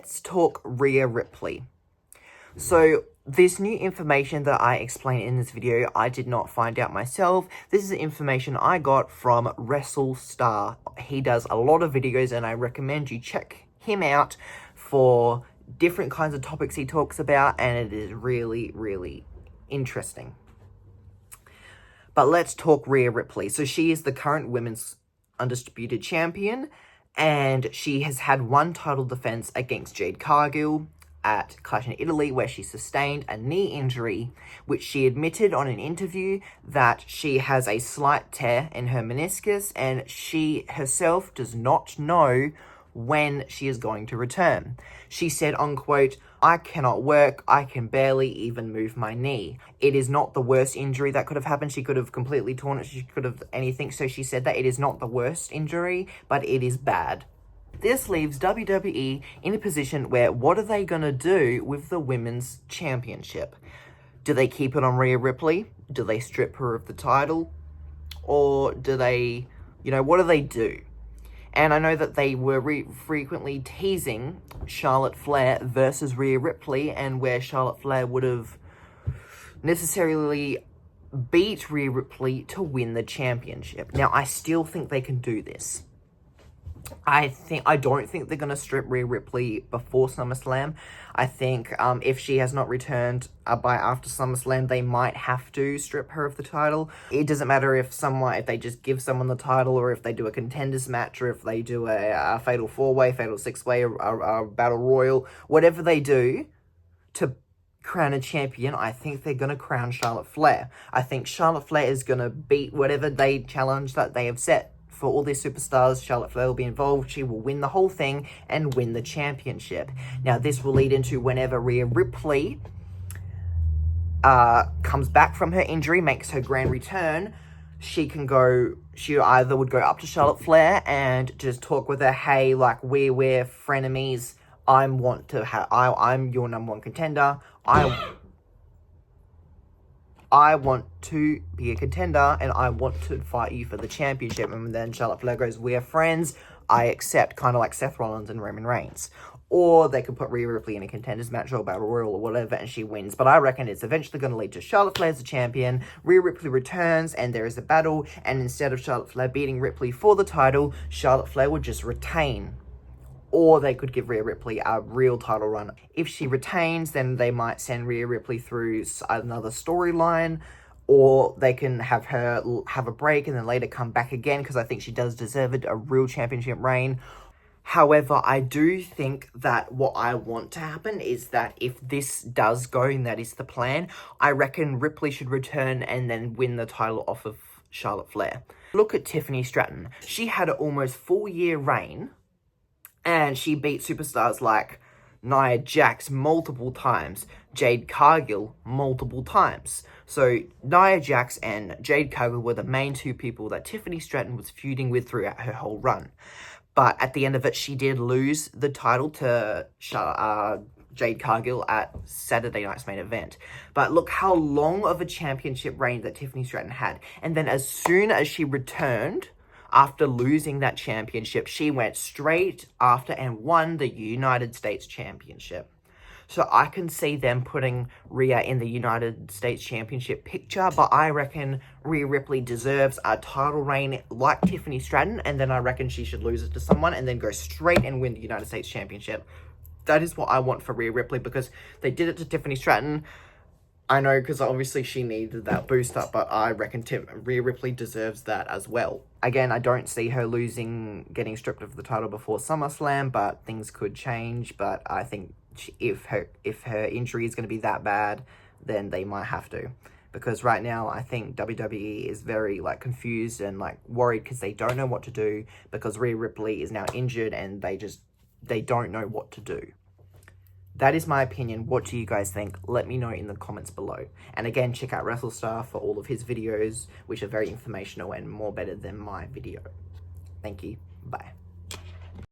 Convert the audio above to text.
let's talk Rhea Ripley. So this new information that I explain in this video, I did not find out myself. This is information I got from WrestleStar. He does a lot of videos and I recommend you check him out for different kinds of topics he talks about, and it is really, really interesting. But let's talk Rhea Ripley. So she is the current women's undisputed champion, and she has had one title defense against Jade Cargill at Clash in Italy, where she sustained a knee injury, which she admitted on an interview that she has a slight tear in her meniscus, and she herself does not know when she is going to return. She said, unquote, "I cannot work, I can barely even move my knee." It is not the worst injury that could have happened. She could have completely torn it, she could have anything. So she said that it is not the worst injury, but it is bad. This leaves WWE in a position where what are they going to do with the women's championship? Do they keep it on Rhea Ripley? Do they strip her of the title? Or do they, what do they do? And I know that they were frequently teasing Charlotte Flair versus Rhea Ripley, and where Charlotte Flair would have necessarily beat Rhea Ripley to win the championship. Now, I still think they can do this. I don't think they're going to strip Rhea Ripley before SummerSlam. I think if she has not returned by after SummerSlam, they might have to strip her of the title. It doesn't matter if they just give someone the title, or if they do a contenders match, or if they do a fatal 4-way, fatal 6-way, a battle royal, whatever they do to crown a champion. I think they're going to crown Charlotte Flair. I think Charlotte Flair is going to beat whatever they challenge that they have set. For all these superstars, Charlotte Flair will be involved. She will win the whole thing and win the championship. Now, this will lead into whenever Rhea Ripley comes back from her injury, makes her grand return, she either would go up to Charlotte Flair and just talk with her, hey, like, we're frenemies. I'm your number one contender. I want to be a contender, and I want to fight you for the championship. And then Charlotte Flair goes, we're friends, I accept, kind of like Seth Rollins and Roman Reigns. Or they could put Rhea Ripley in a contenders match or battle royal or whatever, and she wins. But I reckon it's eventually going to lead to Charlotte Flair as the champion, Rhea Ripley returns, and there is a battle, and instead of Charlotte Flair beating Ripley for the title, Charlotte Flair would just retain. Or they could give Rhea Ripley a real title run. If she retains, then they might send Rhea Ripley through another storyline, or they can have her have a break and then later come back again, because I think she does deserve a real championship reign. However, I do think that what I want to happen is that if this does go, and that is the plan, I reckon Ripley should return and then win the title off of Charlotte Flair. Look at Tiffany Stratton. She had an almost 4-year reign, and she beat superstars like Nia Jax multiple times, Jade Cargill multiple times. So Nia Jax and Jade Cargill were the main two people that Tiffany Stratton was feuding with throughout her whole run. But at the end of it, she did lose the title to Jade Cargill at Saturday night's main event. But look how long of a championship reign that Tiffany Stratton had. And then as soon as she returned, after losing that championship, she went straight after and won the United States Championship. So I can see them putting Rhea in the United States Championship picture, but I reckon Rhea Ripley deserves a title reign like Tiffany Stratton, and then I reckon she should lose it to someone and then go straight and win the United States Championship. That is what I want for Rhea Ripley, because they did it to Tiffany Stratton. I know, because obviously she needed that boost up, but I reckon Rhea Ripley deserves that as well. Again, I don't see her getting stripped of the title before SummerSlam, but things could change. But I think if her injury is going to be that bad, then they might have to. Because right now, I think WWE is very confused and worried, because they don't know what to do, because Rhea Ripley is now injured and they don't know what to do. That is my opinion. What do you guys think? Let me know in the comments below. And again, check out WrestleStar for all of his videos, which are very informational and more better than my video. Thank you. Bye.